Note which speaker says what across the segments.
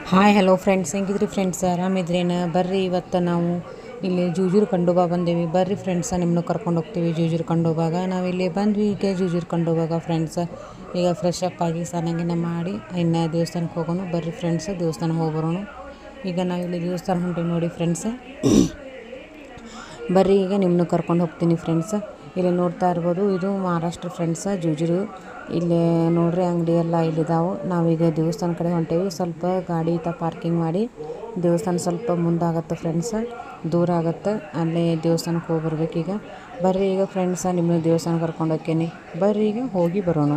Speaker 1: Hi hello friends, ಹೆಂಗಿದ್ರಿ friends? ಆರಾಮಿದ್ರೇನ? ಬರ್ರಿ, ಇವತ್ತು ನಾವು ಇಲ್ಲಿ ಜೂಜೂರು ಖಂಡೋಬಾ ಬಂದೇವಿ. ಬರ್ರಿ ಫ್ರೆಂಡ್ಸ, ನಿಮ್ಮನ್ನು ಕರ್ಕೊಂಡು ಹೋಗ್ತೀವಿ ಜೂಜೂರು ಖಂಡೋಬಾಗ. ನಾವಿಲ್ಲಿ ಬಂದ್ವಿ ಈಗ ಜೂಜೂರು ಖಂಡೋಬಾಗ ಫ್ರೆಂಡ್ಸ್. ಈಗ ಫ್ರೆಶ್ ಅಪ್ ಆಗಿ ಸ್ನಾನ ಮಾಡಿ ಇನ್ನು ದೇವಸ್ಥಾನಕ್ಕೆ ಹೋಗೋಣ. ಬರ್ರಿ ಫ್ರೆಂಡ್ಸ್, ದೇವಸ್ಥಾನಕ್ಕೆ ಹೋಗಿ ಬರೋಣ. ಈಗ ನಾವಿಲ್ಲಿ ದೇವಸ್ಥಾನ ಹೊಂಟೀವಿ ನೋಡಿ ಫ್ರೆಂಡ್ಸ್. ಬರ್ರಿ, ಈಗ ನಿಮ್ಮನ್ನು ಕರ್ಕೊಂಡು ಹೋಗ್ತೀನಿ ಫ್ರೆಂಡ್ಸ್. ಇಲ್ಲಿ ನೋಡ್ತಾ ಇರ್ಬೋದು, ಇದು ಮಹಾರಾಷ್ಟ್ರ ಫ್ರೆಂಡ್ಸ ಜೂಜೂರು. ಇಲ್ಲಿ ನೋಡ್ರಿ, ಅಂಗಡಿ ಎಲ್ಲ ಇಲ್ಲಿದ್ದಾವೆ. ನಾವೀಗ ದೇವಸ್ಥಾನ ಕಡೆ ಹೊಂಟೇವಿ. ಸ್ವಲ್ಪ ಗಾಡಿ ಪಾರ್ಕಿಂಗ್ ಮಾಡಿ ದೇವಸ್ಥಾನ ಸ್ವಲ್ಪ ಮುಂದಾಗತ್ತೆ ಫ್ರೆಂಡ್ಸ, ದೂರ ಆಗುತ್ತೆ. ಅಲ್ಲೇ ದೇವಸ್ಥಾನಕ್ಕೆ ಹೋಗಿ ಬರ್ಬೇಕೀಗ. ಬರ್ರಿ ಈಗ ಫ್ರೆಂಡ್ಸ, ನಿಮ್ಮನ್ನು ದೇವಸ್ಥಾನ ಕರ್ಕೊಂಡು ಹೋಗ್ತೀನಿ. ಬರ್ರಿ ಈಗ ಹೋಗಿ ಬರೋಣ.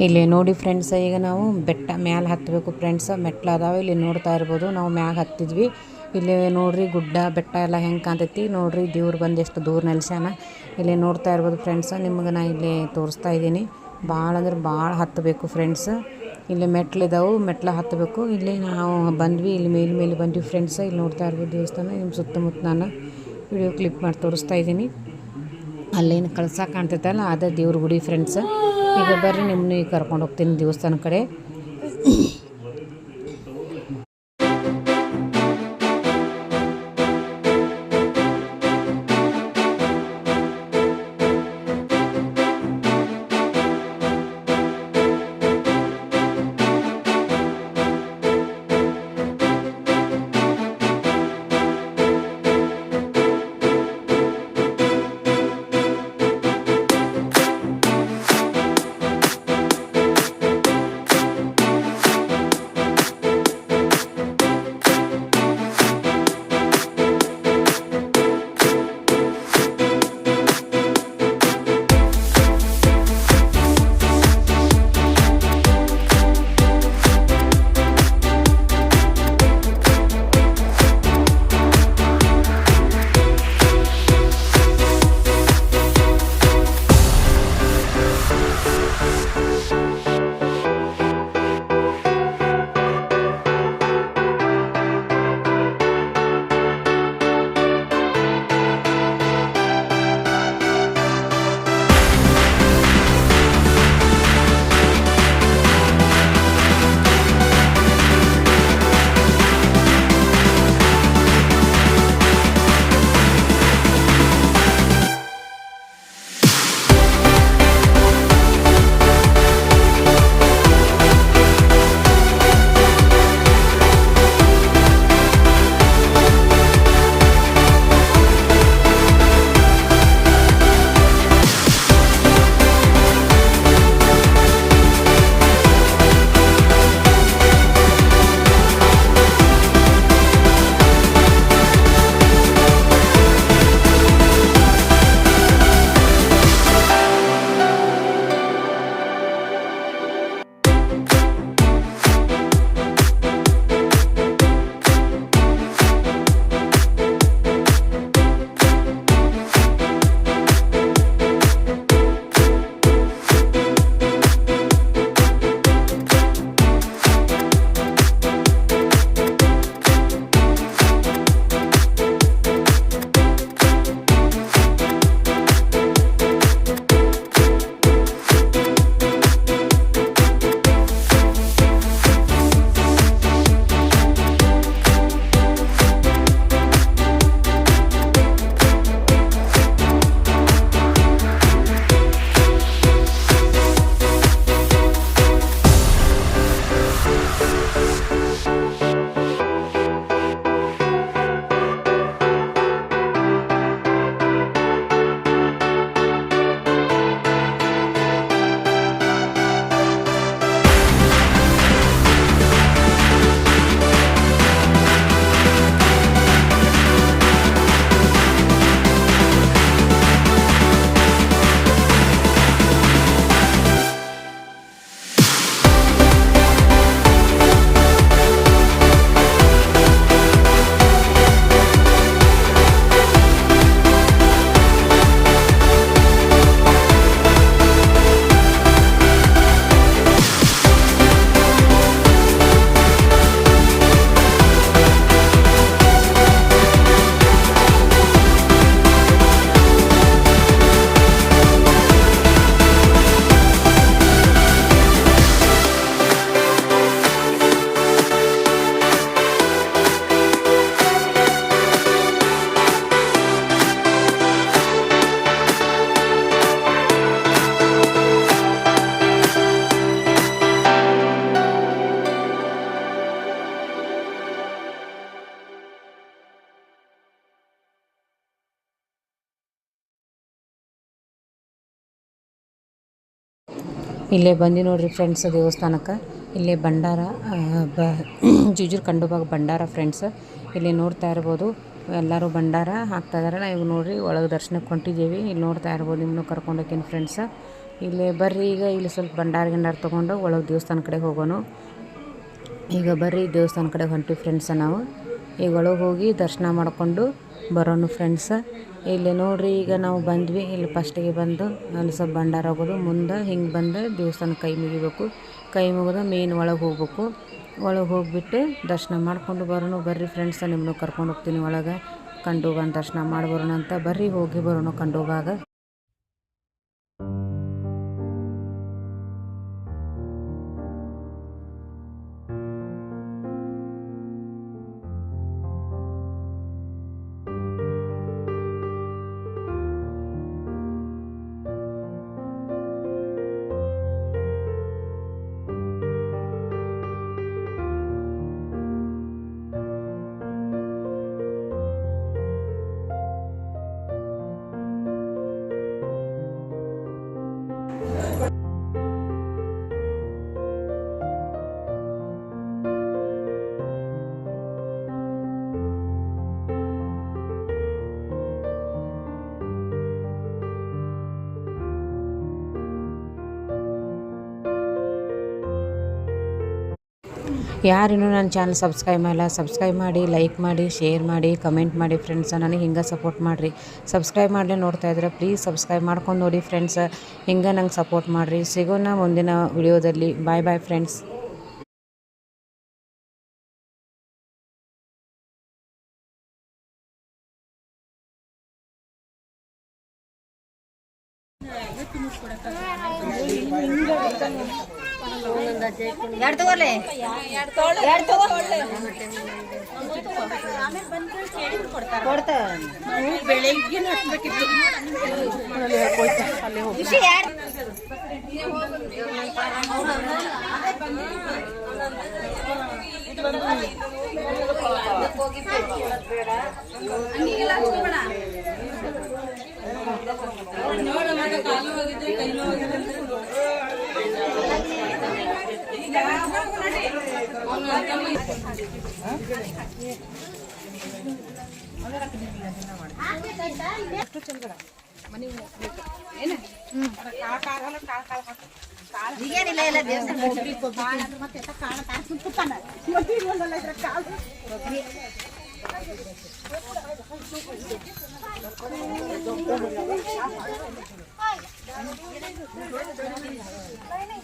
Speaker 1: ಇಲ್ಲಿ ನೋಡಿ ಫ್ರೆಂಡ್ಸ್, ಈಗ ನಾವು ಬೆಟ್ಟ ಮ್ಯಾಲೆ ಹತ್ತಬೇಕು ಫ್ರೆಂಡ್ಸ್. ಮೆಟ್ಲು ಅದಾವೆ ಇಲ್ಲಿ ನೋಡ್ತಾ ಇರ್ಬೋದು. ನಾವು ಮ್ಯಾಗ ಹತ್ತಿದ್ವಿ. ಇಲ್ಲಿ ನೋಡ್ರಿ ಗುಡ್ಡ ಬೆಟ್ಟ ಎಲ್ಲ ಹೆಂಗೆ ಕಾಣ್ತೈತಿ ನೋಡ್ರಿ. ದೇವ್ರು ಬಂದು ಎಷ್ಟು ದೂರ ನೆಲೆಸ್ಯಾನ. ಇಲ್ಲಿ ನೋಡ್ತಾ ಇರ್ಬೋದು ಫ್ರೆಂಡ್ಸ್, ನಿಮ್ಗೆ ನಾ ಇಲ್ಲಿ ತೋರಿಸ್ತಾ ಇದ್ದೀನಿ. ಭಾಳ ಅಂದ್ರೆ ಭಾಳ ಹತ್ತಬೇಕು ಫ್ರೆಂಡ್ಸ್. ಇಲ್ಲಿ ಮೆಟ್ಲಿದಾವೆ, ಮೆಟ್ಲ ಹತ್ತಬೇಕು. ಇಲ್ಲಿ ನಾವು ಬಂದ್ವಿ, ಇಲ್ಲಿ ಮೇಲೆ ಬಂದ್ವಿ ಫ್ರೆಂಡ್ಸ್. ಇಲ್ಲಿ ನೋಡ್ತಾ ಇರ್ಬೋದು ದೇವಸ್ಥಾನ. ನಿಮ್ಮ ಸುತ್ತಮುತ್ತ ನಾನು ವಿಡಿಯೋ ಕ್ಲಿಪ್ ಮಾಡಿ ತೋರಿಸ್ತಾ ಇದ್ದೀನಿ. ಅಲ್ಲೇನು ಕಳಸ ಕಾಣ್ತೈತಲ್ಲ ಅದೇ ದೇವ್ರ ಗುಡಿ ಫ್ರೆಂಡ್ಸ್. ಈಗ ಬರ್ರಿ ನಿಮ್ಮನ್ನು ಈಗ ಕರ್ಕೊಂಡು ಹೋಗ್ತೀನಿ ದೇವಸ್ಥಾನ ಕಡೆ. ಇಲ್ಲೇ ಬಂದು ನೋಡಿರಿ ಫ್ರೆಂಡ್ಸ್ ದೇವಸ್ಥಾನಕ್ಕೆ. ಇಲ್ಲೇ ಭಂಡಾರ ಜುಜುರ್ ಕಂಡುಬಾಗ ಭಂಡಾರ ಫ್ರೆಂಡ್ಸ್. ಇಲ್ಲಿ ನೋಡ್ತಾ ಇರ್ಬೋದು ಎಲ್ಲರೂ ಭಂಡಾರ ಹಾಕ್ತಾಯಿದ್ದಾರೆ. ನಾವು ನೋಡಿರಿ ಒಳಗೆ ದರ್ಶನಕ್ಕೆ ಹೊಂಟಿದ್ದೀವಿ. ಇಲ್ಲಿ ನೋಡ್ತಾ ಇರ್ಬೋದು, ನಿಮ್ಮನ್ನು ಕರ್ಕೊಂಡೋಗ್ತೀನಿ ಫ್ರೆಂಡ್ಸ್. ಇಲ್ಲೇ ಬರ್ರಿ, ಈಗ ಇಲ್ಲಿ ಸ್ವಲ್ಪ ಭಂಡಾರ ತೊಗೊಂಡು ಒಳಗೆ ದೇವಸ್ಥಾನ ಕಡೆ ಹೋಗೋಣ. ಈಗ ಬರ್ರಿ ದೇವಸ್ಥಾನ ಕಡೆ ಹೊಂಟಿವಿ ಫ್ರೆಂಡ್ಸ ನಾವು. ಈಗ ಒಳಗೆ ಹೋಗಿ ದರ್ಶನ ಮಾಡಿಕೊಂಡು ಬರೋಣ ಫ್ರೆಂಡ್ಸ. ಇಲ್ಲಿ ನೋಡ್ರಿ, ಈಗ ನಾವು ಬಂದ್ವಿ. ಇಲ್ಲಿ ಫಸ್ಟಿಗೆ ಬಂದು ಅಲ್ಲಿ ಸ್ವಲ್ಪ ಭಂಡಾರ ಆಗೋದು, ಮುಂದೆ ಹಿಂಗೆ ಬಂದು ದೇವಸ್ಥಾನ ಕೈ ಮುಗಿಬೇಕು. ಕೈ ಮುಗಿದ ಮೇನ್ ಒಳಗೆ ಹೋಗ್ಬೇಕು. ಒಳಗೆ ಹೋಗಿಬಿಟ್ಟು ದರ್ಶನ ಮಾಡಿಕೊಂಡು ಬರೋಣ. ಬರ್ರಿ ಫ್ರೆಂಡ್ಸ, ನಿಮ್ಮನ್ನು ಕರ್ಕೊಂಡು ಹೋಗ್ತೀನಿ ಒಳಗೆ. ಕಂಡೋಗ ದರ್ಶನ ಮಾಡಿ ಬರೋಣ ಅಂತ. ಬರ್ರಿ ಹೋಗಿ ಬರೋಣ ಕಂಡೋಗಾಗ. ಯಾರಿನ್ನೂ ನನ್ನ ಚಾನಲ್ ಸಬ್ಸ್ಕ್ರೈಬ್ ಮಾಡಿಲ್ಲ, ಸಬ್ಸ್ಕ್ರೈಬ್ ಮಾಡಿ, ಲೈಕ್ ಮಾಡಿ, ಶೇರ್ ಮಾಡಿ, ಕಮೆಂಟ್ ಮಾಡಿ ಫ್ರೆಂಡ್ಸ. ನನಗೆ ಹಿಂಗೆ ಸಪೋರ್ಟ್ ಮಾಡಿರಿ. ಸಬ್ಸ್ಕ್ರೈಬ್ ಮಾಡಲಿ ನೋಡ್ತಾ ಇದ್ರೆ ಪ್ಲೀಸ್ ಸಬ್ಸ್ಕ್ರೈಬ್ ಮಾಡ್ಕೊಂಡು ನೋಡಿ ಫ್ರೆಂಡ್ಸ. ಹಿಂಗೆ ನಂಗೆ ಸಪೋರ್ಟ್ ಮಾಡಿರಿ. ಸಿಗೋಣ ಮುಂದಿನ ವಿಡಿಯೋದಲ್ಲಿ. ಬಾಯ್ ಬಾಯ್ ಫ್ರೆಂಡ್ಸ್.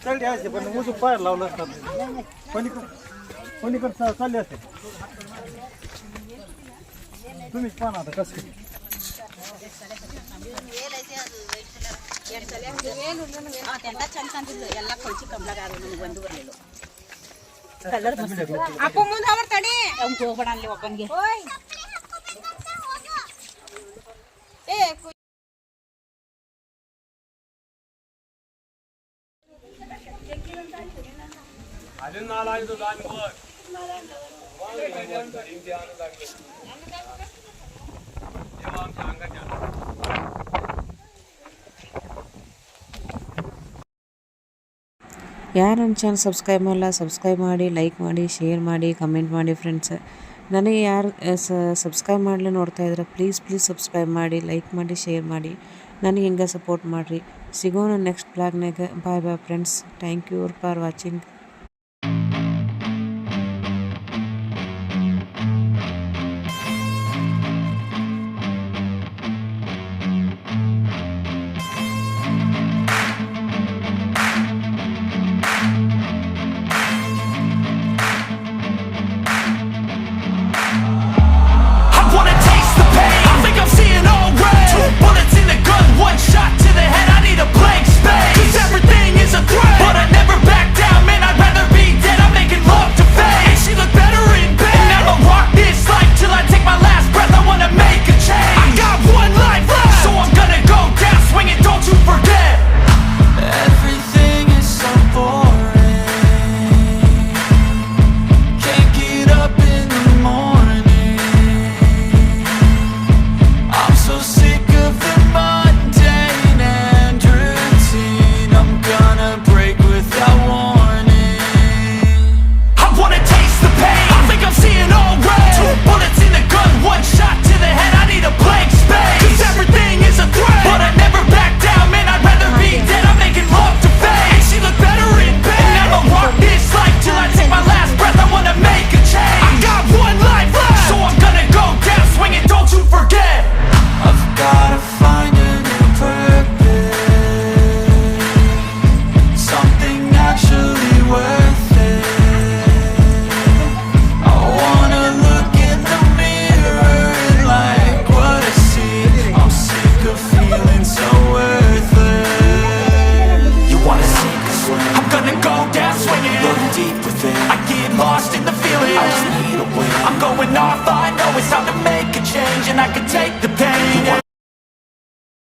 Speaker 2: चल द्यायचे पण मुजू पाय लावलं असतात कोणीकडे चालले असते तुम्हीच पाहा आता कसं
Speaker 3: ಅಪ್ಪ ಮುಂದೆ ಅವ್ರ ತಡಿ ಹೋಗ್ಬೇಡ ಅಲ್ಲಿ ಒಬ್ಬನಿಗೆ
Speaker 1: ಯಾರು ನನ್ನ ಚಾನಲ್ ಸಬ್ಸ್ಕ್ರೈಬ್ ಮಾಡಲ್ಲ, ಸಬ್ಸ್ಕ್ರೈಬ್ ಮಾಡಿ, ಲೈಕ್ ಮಾಡಿ, ಶೇರ್ ಮಾಡಿ, ಕಮೆಂಟ್ ಮಾಡಿ ಫ್ರೆಂಡ್ಸ್. ನನಗೆ ಯಾರು ಸಬ್ಸ್ಕ್ರೈಬ್ ಮಾಡಲಿ ನೋಡ್ತಾ ಇದ್ರೆ ಪ್ಲೀಸ್ ಸಬ್ಸ್ಕ್ರೈಬ್ ಮಾಡಿ, ಲೈಕ್ ಮಾಡಿ, ಶೇರ್ ಮಾಡಿ, ನನಗೆ ಹಿಂಗೆ ಸಪೋರ್ಟ್ ಮಾಡಿರಿ. ಸಿಗೋಣ ನೆಕ್ಸ್ಟ್ ಬ್ಲಾಗ್ನಾಗ. Bye bye friends. Thank you for watching.